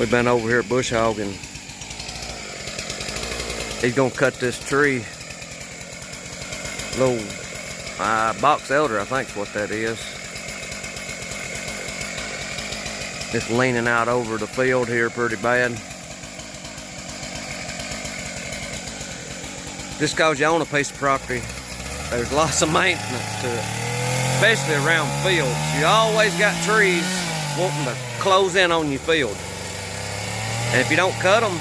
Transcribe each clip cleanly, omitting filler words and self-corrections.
We've been over here bush hogging. He's gonna cut this tree. Little box elder, I think's what that is. It's leaning out over the field here pretty bad. Just cause you own a piece of property, there's lots of maintenance to it, especially around fields. You always got trees wanting to close in on your field. And if you don't cut them,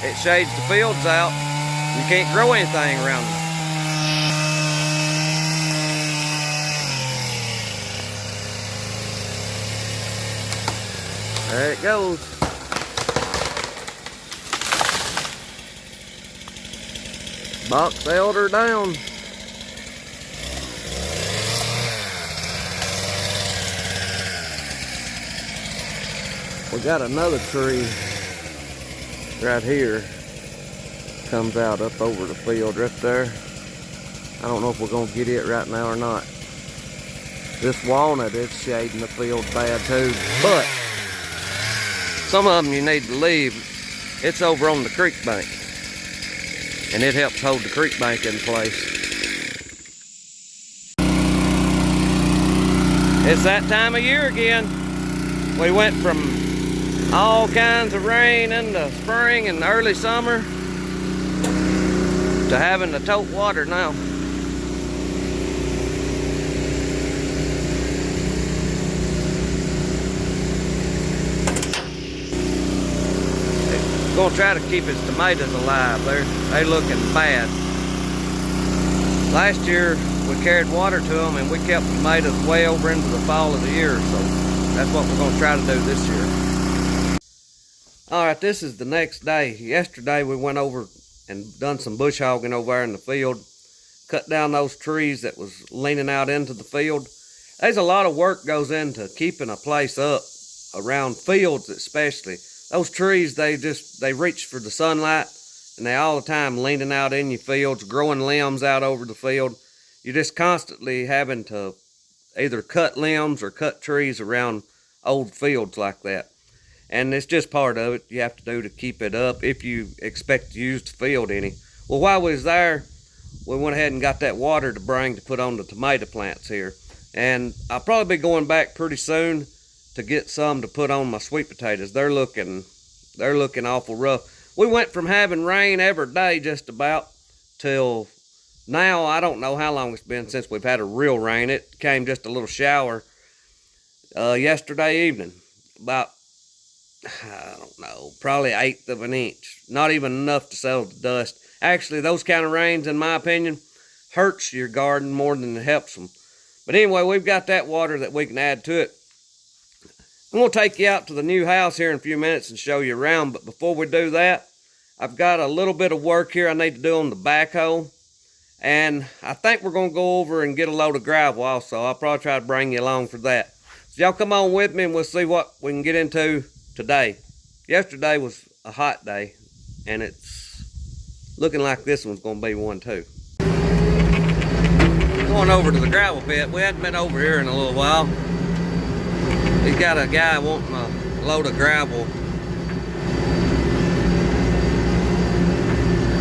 it shades the fields out. You can't grow anything around them. There it goes. Box elder down. We got another tree right here. Comes out up over the field right there. I don't know if we're gonna get it right now or not. This walnut is shading the field bad too, but some of them you need to leave. It's over on the creek bank, and it helps hold the creek bank in place. It's that time of year again. We went from all kinds of rain in the spring and early summer to having to tote water now. He's gonna try to keep his tomatoes alive. They're looking bad. Last year we carried water to them and we kept tomatoes way over into the fall of the year, so that's what we're gonna try to do this year. Alright, this is the next day. Yesterday we went over and done some bush hogging over there in the field. Cut down those trees that was leaning out into the field. There's a lot of work goes into keeping a place up around fields especially. Those trees, they reach for the sunlight and they all the time leaning out in your fields, growing limbs out over the field. You're just constantly having to either cut limbs or cut trees around old fields like that. And it's just part of it you have to do to keep it up if you expect to use the field any. Well, while we was there, we went ahead and got that water to bring to put on the tomato plants here. And I'll probably be going back pretty soon to get some to put on my sweet potatoes. They're looking awful rough. We went from having rain every day just about till now. I don't know how long it's been since we've had a real rain. It came just a little shower yesterday evening, about, I don't know, probably 1/8 of an inch. Not even enough to settle the dust. Actually, those kind of rains, in my opinion, hurts your garden more than it helps them. But anyway, we've got that water that we can add to it. I'm going to take you out to the new house here in a few minutes and show you around. But before we do that, I've got a little bit of work here I need to do on the backhoe. And I think we're going to go over and get a load of gravel also. I'll probably try to bring you along for that. So y'all come on with me and we'll see what we can get into today. Yesterday was a hot day, and it's looking like this one's going to be one too. Going over to the gravel pit. We hadn't been over here in a little while. He's got a guy wanting a load of gravel.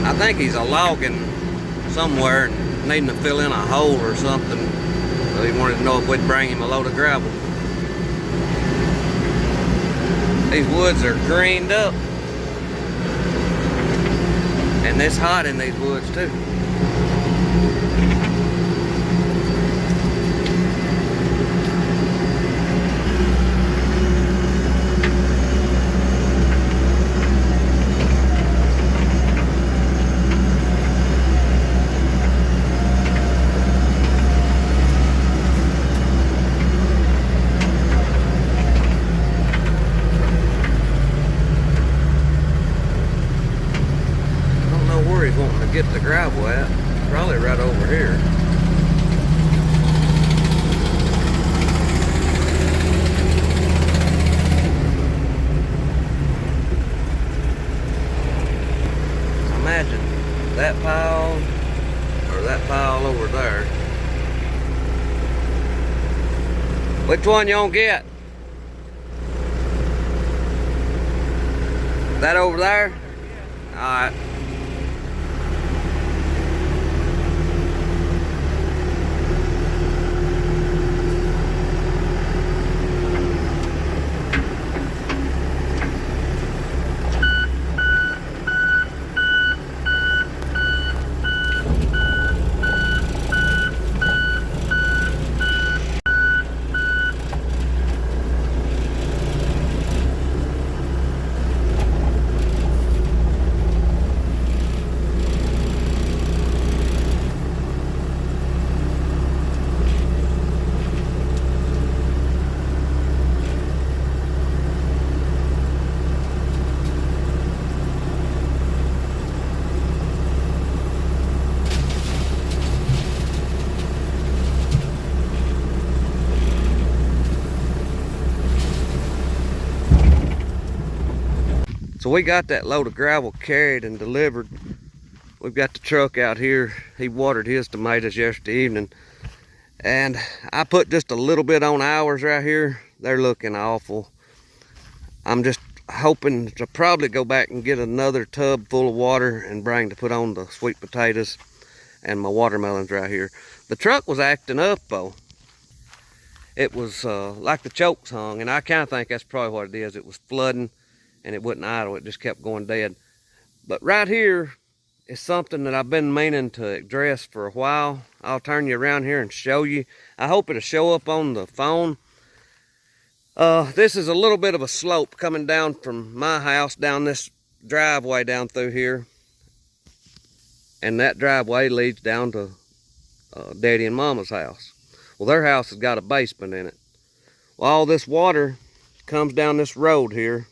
I think he's a logging somewhere and needing to fill in a hole or something. So he wanted to know if we'd bring him a load of gravel. These woods are greened up. And it's hot in these woods too. Get the gravel at, probably right over here. Imagine that pile or that pile over there. Which one you gonna get? That over there? All right. So we got that load of gravel carried and delivered. We've got the truck out here. He watered his tomatoes yesterday evening. And I put just a little bit on ours right here. They're looking awful. I'm just hoping to probably go back and get another tub full of water and bring to put on the sweet potatoes and my watermelons right here. The truck was acting up though. It was like the chokes hung, and I kind of think that's probably what it is. It was flooding and it wouldn't idle. It just kept going dead. But right here is something that I've been meaning to address for a while. I'll turn you around here and show you. I hope it'll show up on the phone. This is a little bit of a slope coming down from my house down this driveway down through here. And that driveway leads down to Daddy and Mama's house. Well, their house has got a basement in it. Well, all this water comes down this road here.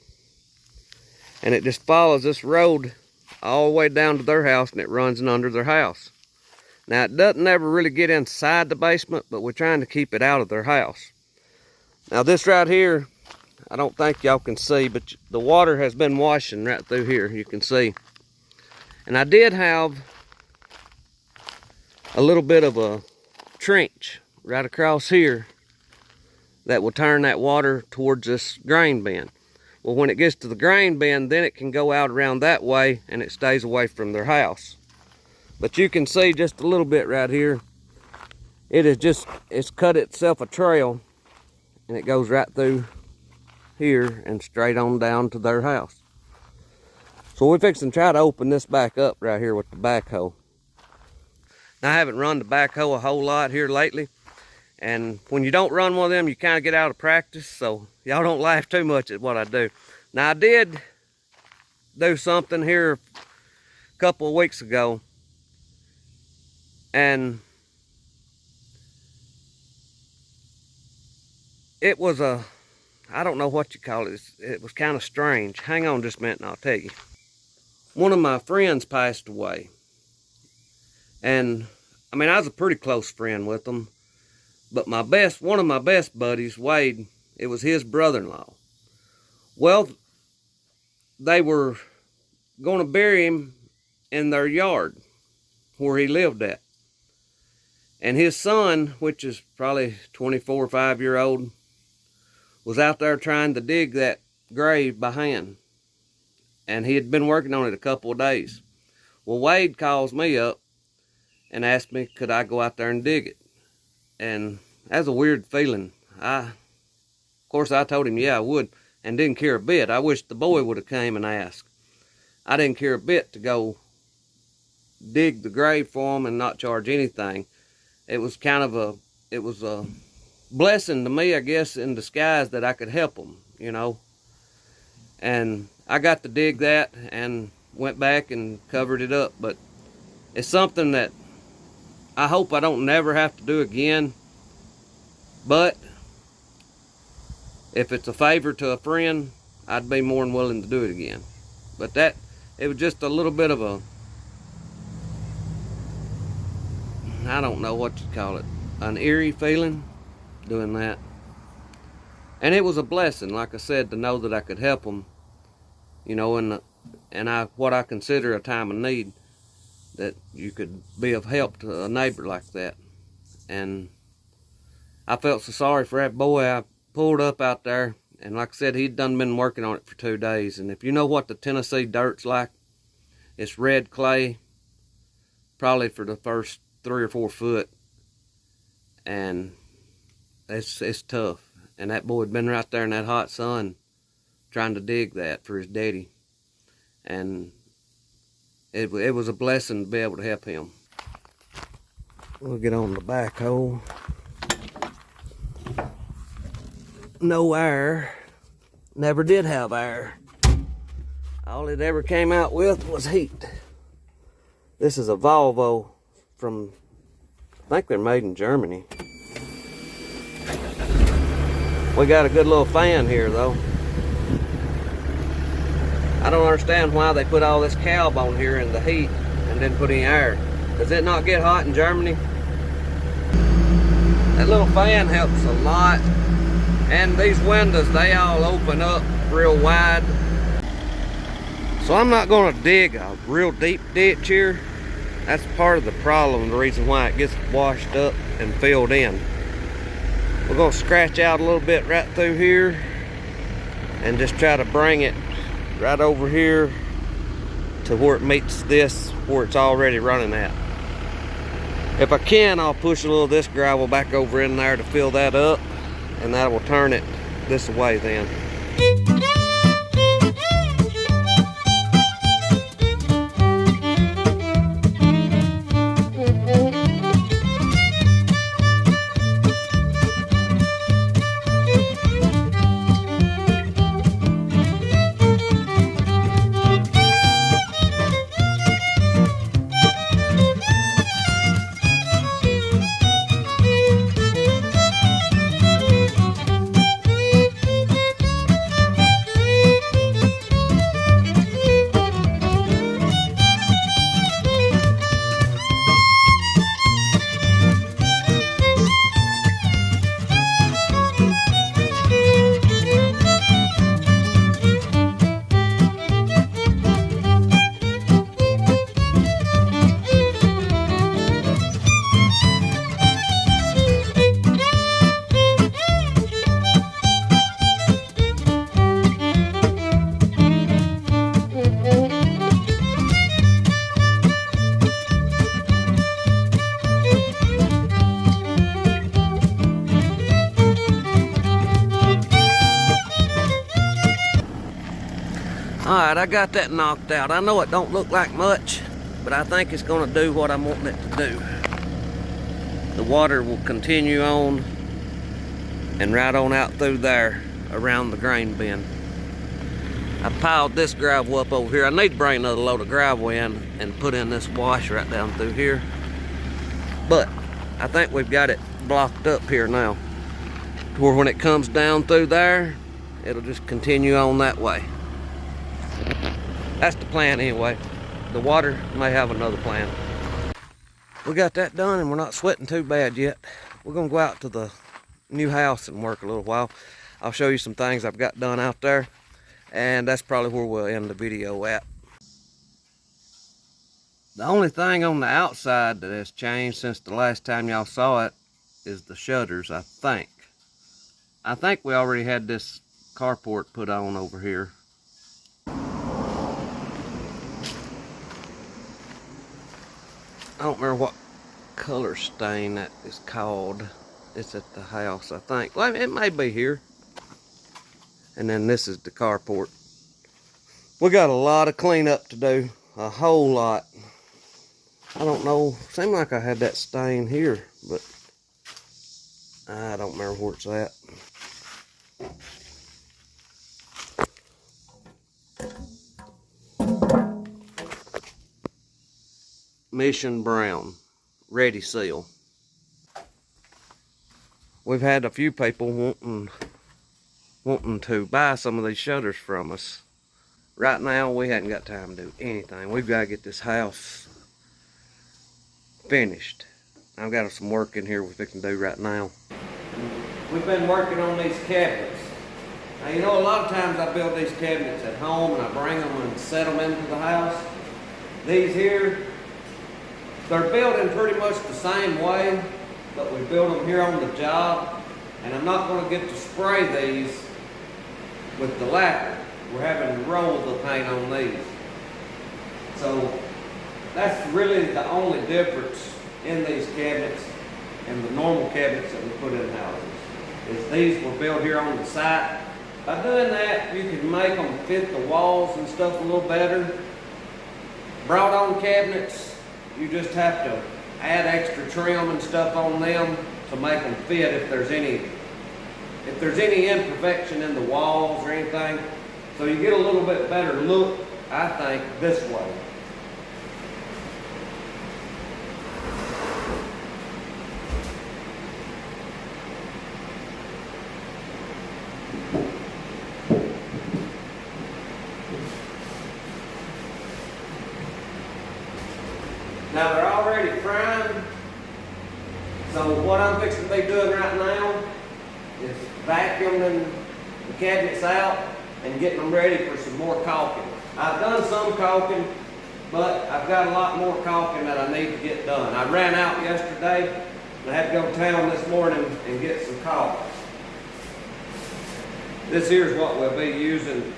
And it just follows this road all the way down to their house, and it runs in under their house. Now, it doesn't ever really get inside the basement, but we're trying to keep it out of their house. Now, this right here, I don't think y'all can see, but the water has been washing right through here, you can see. And I did have a little bit of a trench right across here that will turn that water towards this grain bin. Well, when it gets to the grain bin, then it can go out around that way and it stays away from their house. But you can see just a little bit right here. It's cut itself a trail, and it goes right through here and straight on down to their house. So we're fixing to try to open this back up right here with the backhoe. Now, I haven't run the backhoe a whole lot here lately. And when you don't run one of them, you kind of get out of practice. So y'all don't laugh too much at what I do. Now, I did do something here a couple of weeks ago. And it was I don't know what you call it. It was kind of strange. Hang on just a minute and I'll tell you. One of my friends passed away. And, I mean, I was a pretty close friend with them. But one of my best buddies, Wade, it was his brother-in-law. Well, they were going to bury him in their yard where he lived at. And his son, which is probably 24 or 5-year-old, was out there trying to dig that grave by hand. And he had been working on it a couple of days. Well, Wade calls me up and asked me, could I go out there and dig it? And that's a weird feeling. Of course, I told him, yeah, I would, and didn't care a bit. I wish the boy would have came and asked. I didn't care a bit to go dig the grave for him and not charge anything. It was a blessing to me, I guess, in disguise that I could help them, you know. And I got to dig that and went back and covered it up. But it's something that I hope I don't never have to do again. But if it's a favor to a friend, I'd be more than willing to do it again. But it was just a little bit of a, I don't know what to call it, an eerie feeling doing that. And it was a blessing, like I said, to know that I could help them, you know, in what I consider a time of need, that you could be of help to a neighbor like that. And I felt so sorry for that boy. I pulled up out there And like I said, he'd done been working on it for 2 days. And if you know what the Tennessee dirt's like, it's red clay, probably for the first 3 or 4 foot. And it's tough. And that boy had been right there in that hot sun trying to dig that for his daddy. And it was a blessing to be able to help him. We'll get on the backhoe. No air. Never did have air. All it ever came out with was heat. This is a Volvo from, I think they're made in Germany. We got a good little fan here though. I don't understand why they put all this calb on here in the heat and then put any air. Does it not get hot in Germany? That little fan helps a lot. And these windows, they all open up real wide. So I'm not gonna dig a real deep ditch here. That's part of the problem, the reason why it gets washed up and filled in. We're gonna scratch out a little bit right through here and just try to bring it right over here to where it meets this, where it's already running at. If I can, I'll push a little of this gravel back over in there to fill that up, and that will turn it this way then. Alright, I got that knocked out. I know it don't look like much, but I think it's going to do what I'm wanting it to do. The water will continue on and right on out through there around the grain bin. I piled this gravel up over here. I need to bring another load of gravel in and put in this wash right down through here. But I think we've got it blocked up here now, where when it comes down through there, it'll just continue on that way. That's the plan anyway. The water may have another plan. We got that done and we're not sweating too bad yet. We're gonna go out to the new house and work a little while. I'll show you some things I've got done out there, and that's probably where we'll end the video at. The only thing on the outside that has changed since the last time y'all saw it is the shutters, I think. I think we already had this carport put on over here. I don't remember what color stain that is called. It's at the house, I think. Well, it may be here. And then this is the carport. We got a lot of cleanup to do. A whole lot. I don't know. Seemed like I had that stain here, but I don't remember where it's at. Mission Brown, ready seal. We've had a few people wanting to buy some of these shutters from us. Right now we hadn't got time to do anything. We've got to get this house finished. I've got some work in here we're fixing to do right now. We've been working on these cabinets. Now you know, a lot of times I build these cabinets at home and I bring them and set them into the house. These here, they're built in pretty much the same way, but we build them here on the job, and I'm not going to get to spray these with the lacquer. We're having to roll the paint on these. So that's really the only difference in these cabinets and the normal cabinets that we put in houses. Is these were built here on the site. By doing that, you can make them fit the walls and stuff a little better. Brought on cabinets, you just have to add extra trim and stuff on them to make them fit if there's any imperfection in the walls or anything. So you get a little bit better look, I think, this way. Now they're already primed, so what I'm fixing to be doing right now is vacuuming the cabinets out and getting them ready for some more caulking. I've done some caulking, but I've got a lot more caulking that I need to get done. I ran out yesterday and I had to go to town this morning and get some caulk. This here's what we'll be using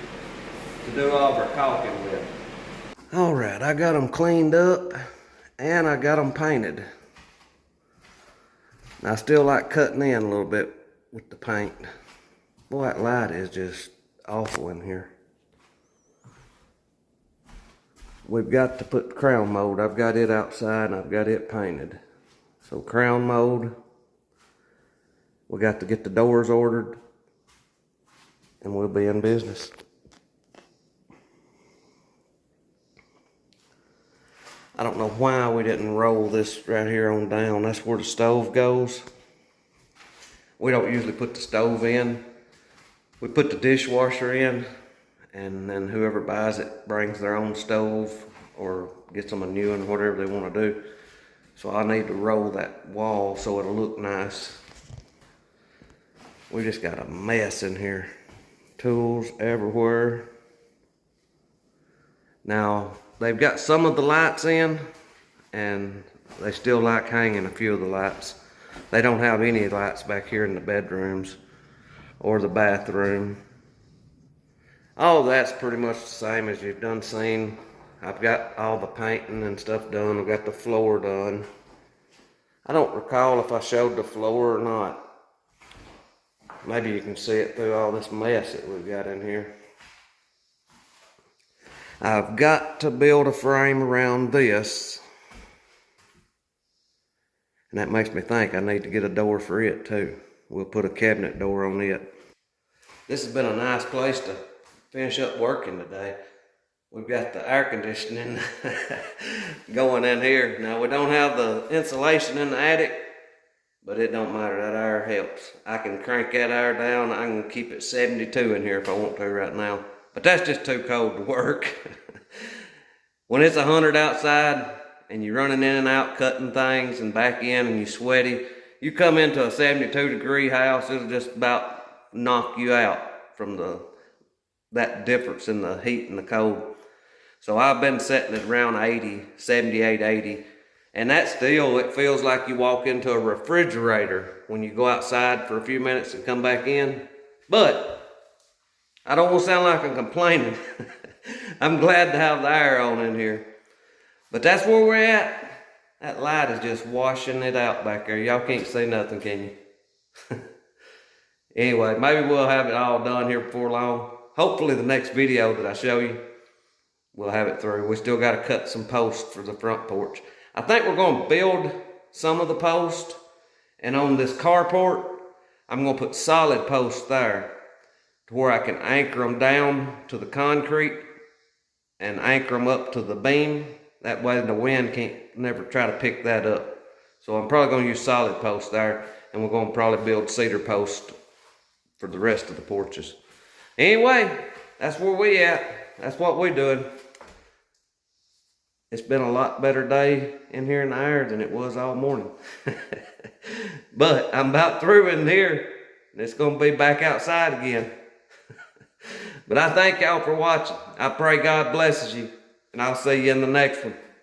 to do all of our caulking with. All right, I got them cleaned up. And I got them painted. I still like cutting in a little bit with the paint. Boy, that light is just awful in here. We've got to put crown mold. I've got it outside and I've got it painted. So crown mold. We got to get the doors ordered and we'll be in business. I don't know why we didn't roll this right here on down. That's where the stove goes. We don't usually put the stove in. We put the dishwasher in, and then whoever buys it brings their own stove or gets them a new one, whatever they want to do. So I need to roll that wall so it'll look nice. We just got a mess in here. Tools everywhere. Now, they've got some of the lights in, and they still like hanging a few of the lights. They don't have any lights back here in the bedrooms or the bathroom. All that's pretty much the same as you've done seen. I've got all the painting and stuff done. I've got the floor done. I don't recall if I showed the floor or not. Maybe you can see it through all this mess that we've got in here. I've got to build a frame around this. And that makes me think I need to get a door for it too. We'll put a cabinet door on it. This has been a nice place to finish up working today. We've got the air conditioning going in here. Now we don't have the insulation in the attic, but it don't matter, that air helps. I can crank that air down. I can keep it 72 in here if I want to right now. But that's just too cold to work. When it's 100 outside and you're running in and out cutting things and back in and you're sweaty, you come into a 72-degree house, it'll just about knock you out from that difference in the heat and the cold. So I've been setting it around 80, 78, 80. And that still, it feels like you walk into a refrigerator when you go outside for a few minutes and come back in. But I don't want to sound like I'm complaining. I'm glad to have the air on in here. But that's where we're at. That light is just washing it out back there. Y'all can't see nothing, can you? Anyway, maybe we'll have it all done here before long. Hopefully the next video that I show you, we'll have it through. We still got to cut some posts for the front porch. I think we're going to build some of the posts. And on this carport, I'm going to put solid posts there to where I can anchor them down to the concrete and anchor them up to the beam. That way the wind can't never try to pick that up. So I'm probably going to use solid posts there, and we're going to probably build cedar posts for the rest of the porches. Anyway, that's where we at. That's what we're doing. It's been a lot better day in here in the air than it was all morning. But I'm about through in here, and it's going to be back outside again. But I thank y'all for watching. I pray God blesses you, and I'll see you in the next one.